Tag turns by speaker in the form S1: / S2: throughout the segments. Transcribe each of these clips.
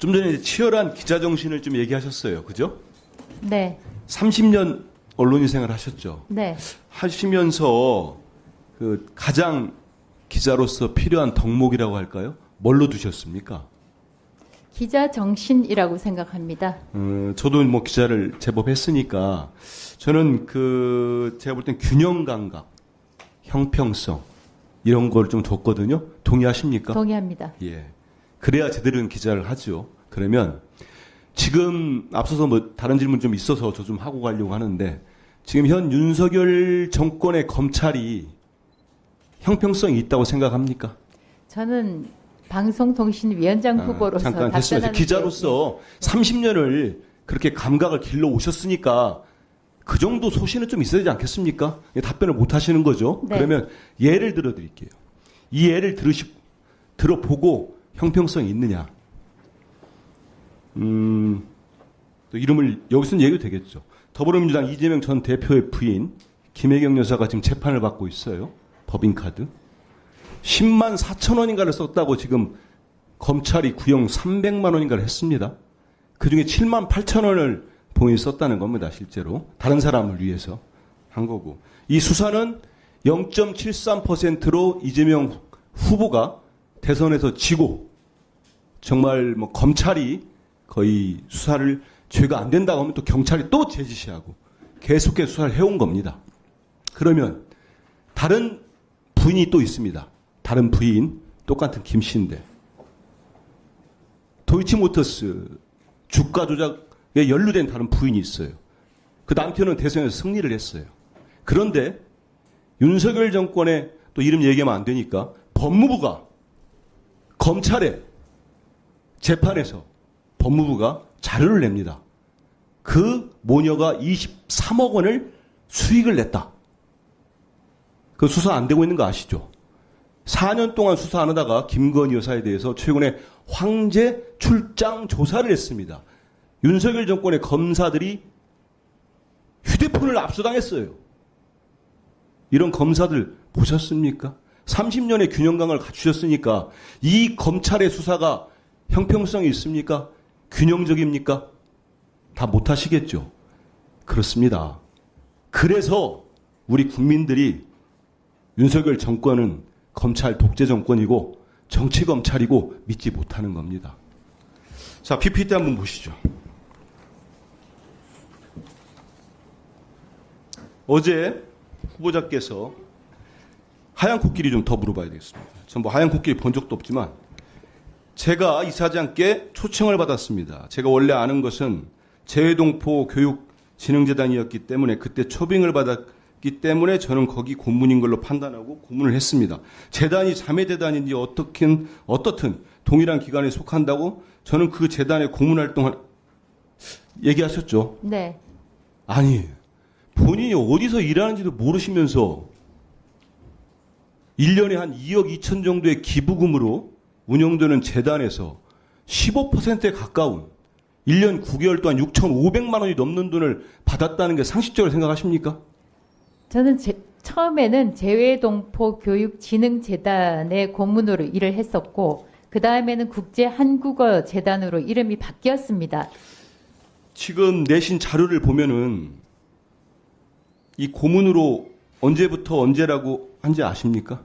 S1: 좀 전에 치열한 기자 정신을 좀 얘기하셨어요. 그죠?
S2: 네.
S1: 30년 언론인 생활 하셨죠?
S2: 네.
S1: 하시면서 그 가장 기자로서 필요한 덕목이라고 할까요? 뭘로 두셨습니까?
S2: 기자 정신이라고 생각합니다.
S1: 저도 뭐 기자를 제법 했으니까 저는 제가 볼 땐 균형 감각, 형평성 이런 걸 좀 줬거든요. 동의하십니까?
S2: 동의합니다.
S1: 예. 그래야 제대로 된 기자를 하죠. 그러면 지금 앞서서 뭐 다른 질문 좀 있어서 저 좀 하고 가려고 하는데 지금 현 윤석열 정권의 검찰이 형평성이 있다고 생각합니까?
S2: 저는 방송통신위원장 후보로서
S1: 잠깐 됐습니다.
S2: 답변하는
S1: 기자로서 30년을 그렇게 감각을 길러 오셨으니까 그 정도 소신은 좀 있어야 되지 않겠습니까? 답변을 못 하시는 거죠.
S2: 네.
S1: 그러면 예를 들어 드릴게요. 이 예를 들어보고 형평성이 있느냐. 또 이름을 여기서는 얘기도 되겠죠. 더불어민주당 이재명 전 대표의 부인 김혜경 여사가 지금 재판을 받고 있어요. 법인카드. 10만 4천 원인가를 썼다고 지금 검찰이 구형 300만 원인가를 했습니다. 그중에 7만 8천 원을 본인이 썼다는 겁니다. 실제로. 다른 사람을 위해서 한 거고. 이 수사는 0.73%로 이재명 후보가 대선에서 지고 정말 뭐 검찰이 거의 수사를 죄가 안 된다고 하면 또 경찰이 또 제지시하고 계속해서 수사를 해온 겁니다. 그러면 다른 부인이 또 있습니다. 다른 부인 똑같은 김 씨인데 도이치모터스 주가 조작에 연루된 다른 부인이 있어요. 그 남편은 대선에서 승리를 했어요. 그런데 윤석열 정권의 또 이름 얘기하면 안 되니까 법무부가 검찰에 재판에서 법무부가 자료를 냅니다. 그 모녀가 23억 원을 수익을 냈다. 그 수사 안 되고 있는 거 아시죠? 4년 동안 수사 안 하다가 김건희 여사에 대해서 최근에 황제 출장 조사를 했습니다. 윤석열 정권의 검사들이 휴대폰을 압수당했어요. 이런 검사들 보셨습니까? 30년의 균형감을 갖추셨으니까 이 검찰의 수사가 형평성이 있습니까? 균형적입니까? 다 못하시겠죠. 그렇습니다. 그래서 우리 국민들이 윤석열 정권은 검찰 독재 정권이고 정치 검찰이고 믿지 못하는 겁니다. 자, PPT 한번 보시죠. 어제 후보자께서 하얀 코끼리 좀 더 물어봐야 되겠습니다. 전 뭐 하얀 코끼리 본 적도 없지만 제가 이사장께 초청을 받았습니다. 제가 원래 아는 것은 재외동포 교육진흥재단이었기 때문에 그때 초빙을 받았기 때문에 저는 거기 고문인 걸로 판단하고 고문을 했습니다. 재단이 자매재단인지 어떻든 동일한 기관에 속한다고 저는 그 재단의 고문활동을 얘기하셨죠.
S2: 네.
S1: 아니, 본인이 어디서 일하는지도 모르시면서 1년에 한 2억 2천 정도의 기부금으로 운영되는 재단에서 15%에 가까운 1년 9개월 동안 6,500만 원이 넘는 돈을 받았다는 게 상식적으로 생각하십니까?
S2: 저는 처음에는 재외동포교육진흥재단의 고문으로 일을 했었고 그 다음에는 국제한국어재단으로 이름이 바뀌었습니다.
S1: 지금 내신 자료를 보면은 이 고문으로 언제부터 언제라고 한지 아십니까?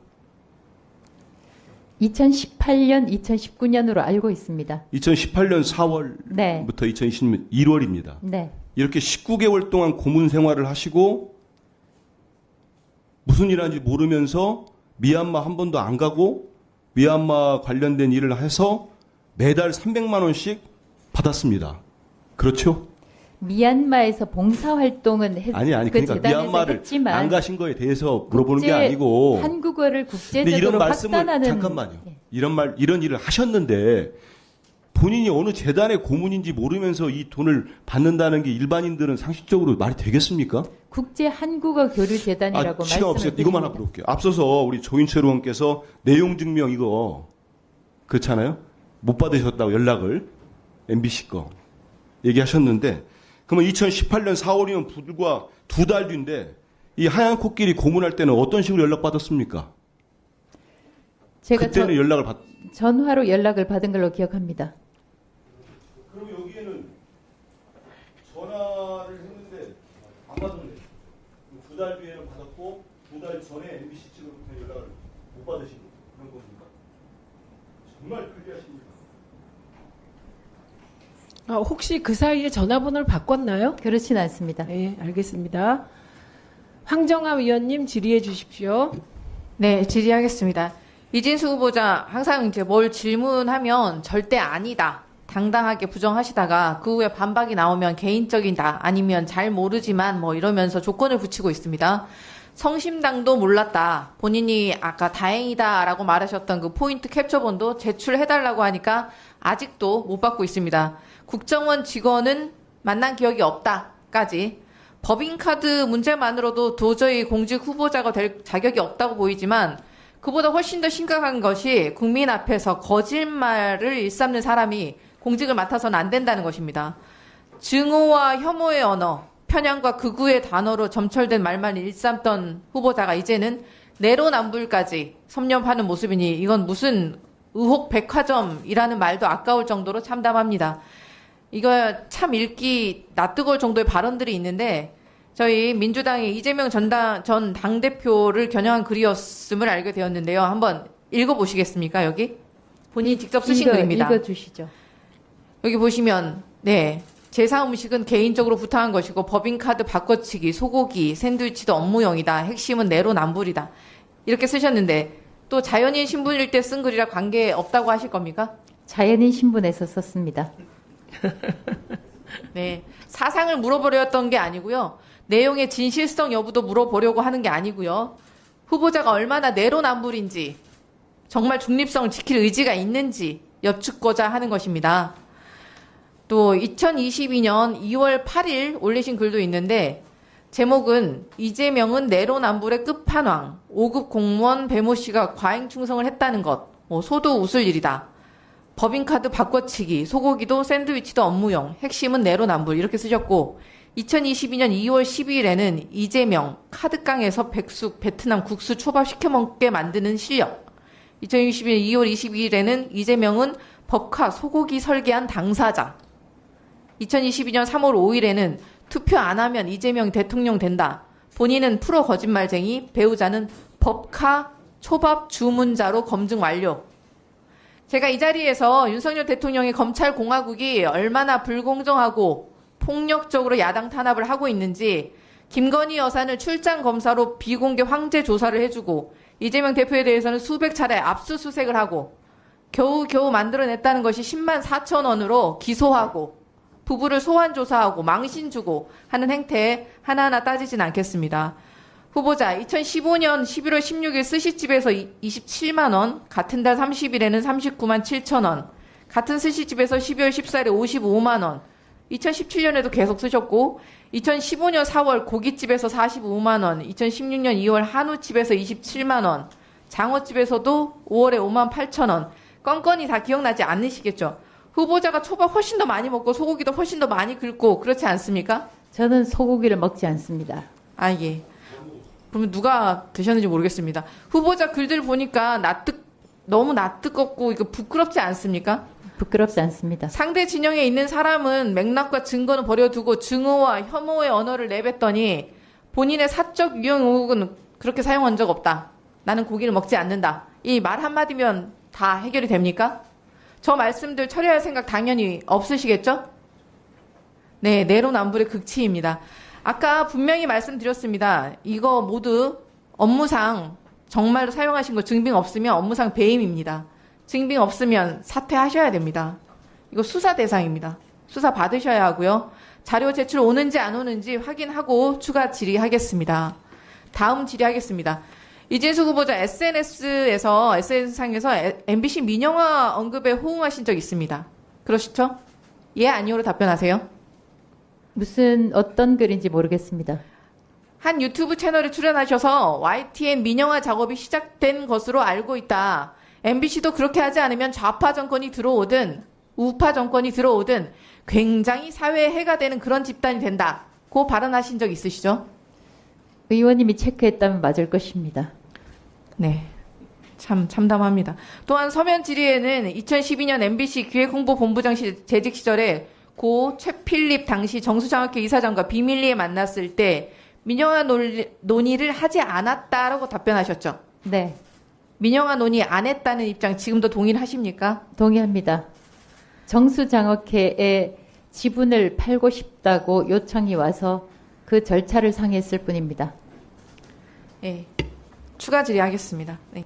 S2: 2018년, 2019년으로 알고 있습니다.
S1: 2018년 4월부터
S2: 네.
S1: 2020년 1월입니다.
S2: 네.
S1: 이렇게 19개월 동안 고문 생활을 하시고 무슨 일 하는지 모르면서 미얀마 한 번도 안 가고 미얀마 관련된 일을 해서 매달 300만 원씩 받았습니다. 그렇죠?
S2: 미얀마에서 봉사활동은
S1: 아니
S2: 그
S1: 그러니까
S2: 재단에서
S1: 미얀마를
S2: 했지만
S1: 안 가신 거에 대해서 물어보는 게 아니고
S2: 한국어를
S1: 근데
S2: 국제적으로
S1: 이런 말씀을
S2: 확산하는
S1: 잠깐만요.
S2: 예.
S1: 이런 일을 하셨는데 본인이 어느 재단의 고문인지 모르면서 이 돈을 받는다는 게 일반인들은 상식적으로 말이 되겠습니까?
S2: 국제한국어교류재단이라고
S1: 시간 없어요.
S2: 말씀을
S1: 이것만 하나
S2: 드립니다.
S1: 물어볼게요. 앞서서 우리 조인철 의원께서 내용 증명 이거 그렇잖아요. 못 받으셨다고 연락을 MBC 거 얘기하셨는데 그러면 2018년 4월이면 불과 2달 뒤인데 이 하얀 코끼리 고문할 때는 어떤 식으로 연락받았습니까?
S2: 제가
S1: 그때는 연락을
S2: 전화로 연락을 받은 걸로 기억합니다.
S1: 그리고 여기에는 전화를 했는데 안 받았네. 2달 뒤에는 받았고 2달 전에 MBC 측으로부터 연락을 못 받으신 그런 겁니까? 정말 불리하십니다.
S3: 혹시 그 사이에 전화번호를 바꿨나요?
S2: 그렇진 않습니다.
S3: 네, 알겠습니다. 황정아 위원님 질의해 주십시오.
S4: 네, 질의하겠습니다. 이진수 후보자 항상 이제 뭘 질문하면 절대 아니다. 당당하게 부정하시다가 그 후에 반박이 나오면 개인적이다. 아니면 잘 모르지만 뭐 이러면서 조건을 붙이고 있습니다. 성심당도 몰랐다. 본인이 아까 다행이다라고 말하셨던 그 포인트 캡처본도 제출해달라고 하니까 아직도 못 받고 있습니다. 국정원 직원은 만난 기억이 없다까지. 법인카드 문제만으로도 도저히 공직 후보자가 될 자격이 없다고 보이지만 그보다 훨씬 더 심각한 것이 국민 앞에서 거짓말을 일삼는 사람이 공직을 맡아서는 안 된다는 것입니다. 증오와 혐오의 언어, 편향과 극우의 단어로 점철된 말만 일삼던 후보자가 이제는 내로남불까지 섭렵하는 모습이니 이건 무슨 의혹 백화점이라는 말도 아까울 정도로 참담합니다. 이거 참 읽기 낯뜨거울 정도의 발언들이 있는데 저희 민주당의 이재명 전 당대표를 겨냥한 글이었음을 알게 되었는데요. 한번 읽어보시겠습니까? 여기 본인이 직접 쓰신 글입니다.
S2: 읽어주시죠.
S4: 여기 보시면 네, 제사 음식은 개인적으로 부탁한 것이고 법인카드 바꿔치기, 소고기, 샌드위치도 업무용이다. 핵심은 내로남불이다. 이렇게 쓰셨는데 또 자연인 신분일 때 쓴 글이라 관계 없다고 하실 겁니까?
S2: 자연인 신분에서 썼습니다.
S4: 네, 사상을 물어보려던 게 아니고요. 내용의 진실성 여부도 물어보려고 하는 게 아니고요. 후보자가 얼마나 내로남불인지 정말 중립성을 지킬 의지가 있는지 여쭙고자 하는 것입니다. 또 2022년 2월 8일 올리신 글도 있는데 제목은 이재명은 내로남불의 끝판왕, 5급 공무원 배모 씨가 과잉 충성을 했다는 것, 소도 웃을 일이다. 법인카드 바꿔치기, 소고기도 샌드위치도 업무용, 핵심은 내로남불 이렇게 쓰셨고 2022년 2월 12일에는 이재명 카드깡에서 백숙, 베트남 국수 초밥 시켜먹게 만드는 실력 2021년 2월 22일에는 이재명은 법카 소고기 설계한 당사자 2022년 3월 5일에는 투표 안 하면 이재명 대통령 된다. 본인은 프로 거짓말쟁이, 배우자는 법카 초밥 주문자로 검증 완료. 제가 이 자리에서 윤석열 대통령의 검찰 공화국이 얼마나 불공정하고 폭력적으로 야당 탄압을 하고 있는지 김건희 여사는 출장 검사로 비공개 황제 조사를 해주고 이재명 대표에 대해서는 수백 차례 압수수색을 하고 겨우 만들어냈다는 것이 10만 4천 원으로 기소하고 부부를 소환 조사하고 망신 주고 하는 행태에 하나하나 따지진 않겠습니다. 후보자 2015년 11월 16일 스시집에서 27만 원, 같은 달 30일에는 39만 7천 원, 같은 스시집에서 12월 14일에 55만 원, 2017년에도 계속 쓰셨고 2015년 4월 고깃집에서 45만 원, 2016년 2월 한우집에서 27만 원, 장어집에서도 5월에 5만 8천 원, 건건이 다 기억나지 않으시겠죠? 후보자가 초밥 훨씬 더 많이 먹고 소고기도 훨씬 더 많이 긁고 그렇지 않습니까?
S2: 저는 소고기를 먹지 않습니다.
S4: 아, 예. 그러면 누가 드셨는지 모르겠습니다. 후보자 글들 보니까 너무 낯뜨겁고 이거 부끄럽지 않습니까?
S2: 부끄럽지 않습니다.
S4: 상대 진영에 있는 사람은 맥락과 증거는 버려두고 증오와 혐오의 언어를 내뱉더니 본인의 사적 유형 의혹은 그렇게 사용한 적 없다. 나는 고기를 먹지 않는다. 이 말 한마디면 다 해결이 됩니까? 저 말씀들 처리할 생각 당연히 없으시겠죠? 네, 내로남불의 극치입니다. 아까 분명히 말씀드렸습니다. 이거 모두 업무상 정말로 사용하신 거 증빙 없으면 업무상 배임입니다. 증빙 없으면 사퇴하셔야 됩니다. 이거 수사 대상입니다. 수사 받으셔야 하고요. 자료 제출 오는지 안 오는지 확인하고 추가 질의하겠습니다. 다음 질의하겠습니다. 이진수 후보자 SNS상에서 MBC 민영화 언급에 호응하신 적 있습니다. 그러시죠? 예, 아니오로 답변하세요.
S2: 어떤 글인지 모르겠습니다.
S4: 한 유튜브 채널에 출연하셔서 YTN 민영화 작업이 시작된 것으로 알고 있다. MBC도 그렇게 하지 않으면 좌파 정권이 들어오든 우파 정권이 들어오든 굉장히 사회에 해가 되는 그런 집단이 된다. 고 발언하신 적 있으시죠?
S2: 의원님이 체크했다면 맞을 것입니다.
S4: 네. 참 참담합니다. 또한 서면 질의에는 2012년 MBC 기획홍보본부장 재직 시절에 고 최필립 당시 정수장학회 이사장과 비밀리에 만났을 때 민영화 논의를 하지 않았다라고 답변하셨죠.
S2: 네,
S4: 민영화 논의 안 했다는 입장 지금도 동의를 하십니까?
S2: 동의합니다. 정수장학회에 지분을 팔고 싶다고 요청이 와서 그 절차를 상의했을 뿐입니다.
S4: 예. 추가 질의하겠습니다. 네.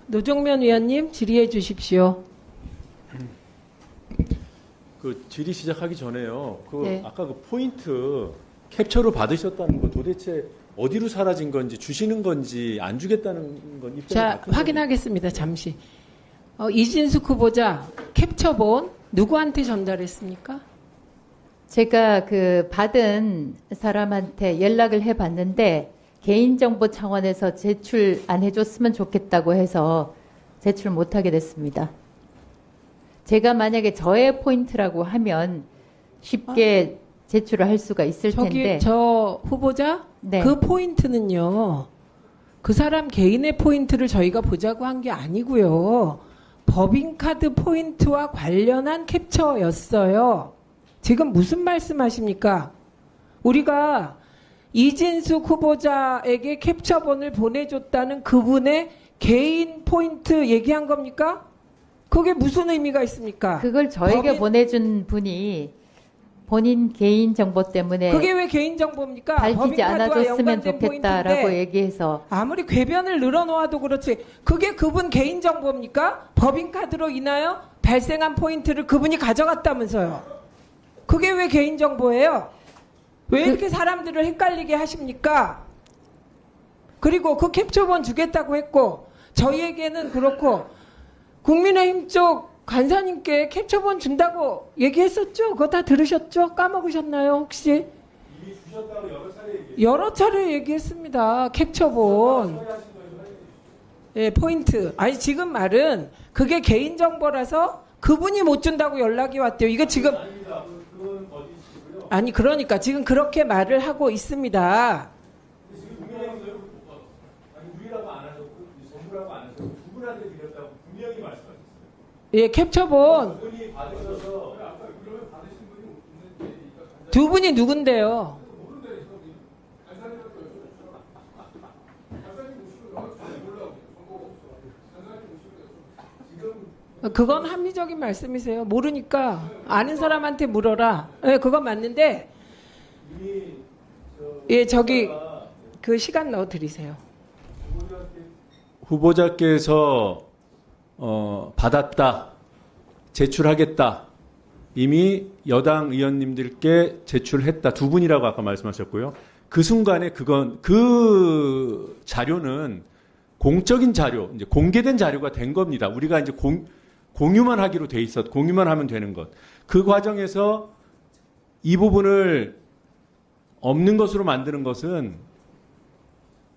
S3: 노종면 위원님 질의해 주십시오.
S5: 그 질의 시작하기 전에요.
S3: 네.
S5: 아까 그 포인트 캡처로 받으셨다는 건 도대체 어디로 사라진 건지 주시는 건지 안 주겠다는 건 입장이
S3: 자,
S5: 바뀐 건지.
S3: 확인하겠습니다. 잠시. 이진숙 후보자 캡처본 누구한테 전달했습니까?
S2: 제가 그 받은 사람한테 연락을 해봤는데 개인정보 차원에서 제출 안 해줬으면 좋겠다고 해서 제출 못하게 됐습니다. 제가 만약에 저의 포인트라고 하면 쉽게 제출을 할 수가 있을
S3: 저기
S2: 텐데.
S3: 저 후보자
S2: 네.
S3: 그 포인트는요. 그 사람 개인의 포인트를 저희가 보자고 한 게 아니고요. 법인카드 포인트와 관련한 캡처였어요. 지금 무슨 말씀하십니까? 우리가 이진숙 후보자에게 캡처본을 보내줬다는 그분의 개인 포인트 얘기한 겁니까? 그게 무슨 의미가 있습니까?
S2: 그걸 저에게
S3: 법인-
S2: 보내준 분이 본인 개인 정보 때문에
S3: 그게 왜 개인정보입니까?
S2: 밝히지
S3: 법인카드와
S2: 않아줬으면
S3: 연관된
S2: 좋겠다라고
S3: 포인트인데
S2: 얘기해서
S3: 아무리 궤변을 늘어놓아도 그렇지 그게 그분 개인정보입니까? 법인카드로 인하여 발생한 포인트를 그분이 가져갔다면서요. 그게 왜 개인정보예요? 왜 이렇게 사람들을 헷갈리게 하십니까? 그리고 그 캡처본 주겠다고 했고 저희에게는 그렇고 국민의힘 쪽 간사님께 캡처본 준다고 얘기했었죠? 그거 다 들으셨죠? 까먹으셨나요 혹시?
S5: 이미 주셨다고
S3: 여러 차례 얘기했습니다. 캡처본. 예, 포인트. 아니, 지금 말은 그게 개인정보라서 그분이 못 준다고 연락이 왔대요. 이거 지금. 아니, 그러니까 지금 그렇게 말을 하고 있습니다. 예, 캡처본. 두 분이 누군데요? 그건 합리적인 말씀이세요. 모르니까 아는 사람한테 물어라. 예, 그건 맞는데. 예, 저기 그 시간 넣어 드리세요.
S5: 후보자께서 받았다, 제출하겠다, 이미 여당 의원님들께 제출했다 두 분이라고 아까 말씀하셨고요. 그 순간에 그 자료는 공적인 자료, 이제 공개된 자료가 된 겁니다. 우리가 이제 공유만 하기로 돼 있었, 공유만 하면 되는 것. 그 과정에서 이 부분을 없는 것으로 만드는 것은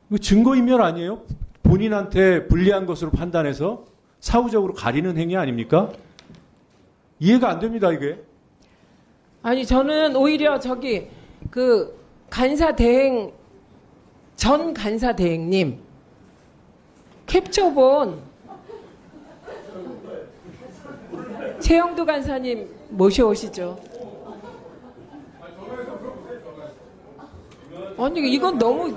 S5: 이거 증거인멸 아니에요? 본인한테 불리한 것으로 판단해서 사후적으로 가리는 행위 아닙니까? 이해가 안 됩니다, 이게.
S3: 아니, 저는 오히려 저기 그 간사대행 전 간사대행님 캡처본 최영두 간사님 모셔오시죠. 아니, 이건 너무.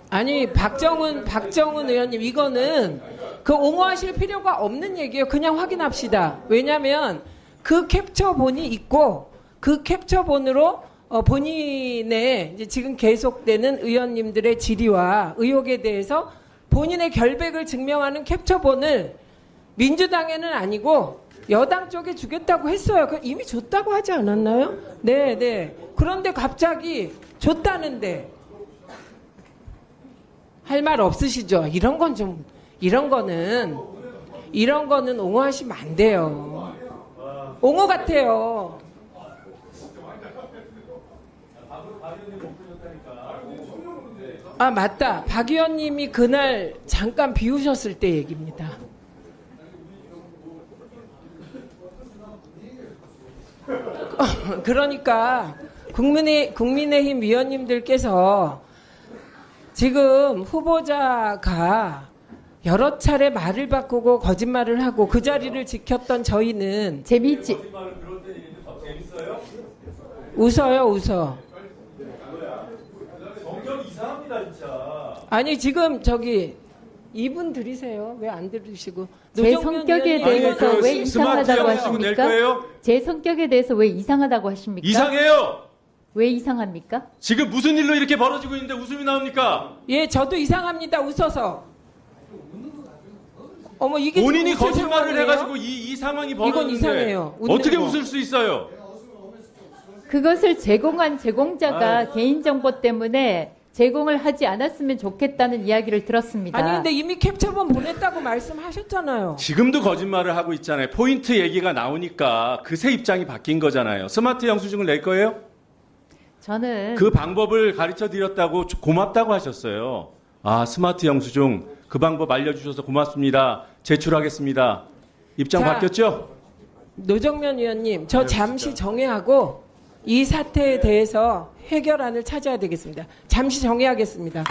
S3: 아니, 박정훈 의원님, 이거는 그 옹호하실 필요가 없는 얘기예요. 그냥 확인합시다. 왜냐하면 그 캡처본이 있고 그 캡처본으로 본인의 이제 지금 계속되는 의원님들의 질의와 의혹에 대해서 본인의 결백을 증명하는 캡처본을 민주당에는 아니고 여당 쪽에 주겠다고 했어요. 그 이미 줬다고 하지 않았나요? 네, 네. 그런데 갑자기 줬다는데 할 말 없으시죠? 이런 거는 옹호하시면 안 돼요. 옹호 같아요. 아, 맞다. 박 의원님이 그날 잠깐 비우셨을 때 얘기입니다. 그러니까 국민의힘 위원님들께서 지금 후보자가 여러 차례 말을 바꾸고 거짓말을 하고 그 자리를 지켰던 저희는
S2: 재미있지.
S3: 웃어.
S5: 성격 이상합니다 진짜.
S3: 아니 지금 저기 이분 들이세요. 왜 안 들으시고?
S2: 제
S3: 노정면
S2: 성격에
S3: 의원님
S2: 대해서
S5: 아니, 그
S2: 왜
S5: 스마트
S2: 이상하다고
S5: 영수증 낼
S2: 하십니까?
S5: 거예요?
S2: 제 성격에 대해서 왜 이상하다고 하십니까?
S5: 이상해요.
S2: 왜 이상합니까?
S5: 지금 무슨 일로 이렇게 벌어지고 있는데 웃음이 나옵니까?
S3: 예, 저도 이상합니다. 웃어서. 어머 이게
S5: 본인이
S3: 지금 웃을
S5: 거짓말을
S3: 상황이에요?
S5: 해가지고 이 상황이 벌어졌는데
S3: 이상해요. 웃는
S5: 어떻게
S3: 거.
S5: 웃을 수 있어요?
S2: 그것을 제공한 제공자가 개인정보 때문에 제공을 하지 않았으면 좋겠다는 이야기를 들었습니다.
S3: 아니 근데 이미 캡처본 보냈다고 말씀하셨잖아요.
S5: 지금도 거짓말을 하고 있잖아요. 포인트 얘기가 나오니까 그새 입장이 바뀐 거잖아요. 스마트 영수증을 낼 거예요?
S2: 저는
S5: 그 방법을 가르쳐 드렸다고 고맙다고 하셨어요. 아, 스마트 영수증 그 방법 알려주셔서 고맙습니다. 제출하겠습니다. 입장
S3: 자,
S5: 바뀌었죠?
S3: 노정면 의원님, 저 잠시 정회하고 이 사태에 대해서 해결안을 찾아야 되겠습니다. 잠시 정회하겠습니다.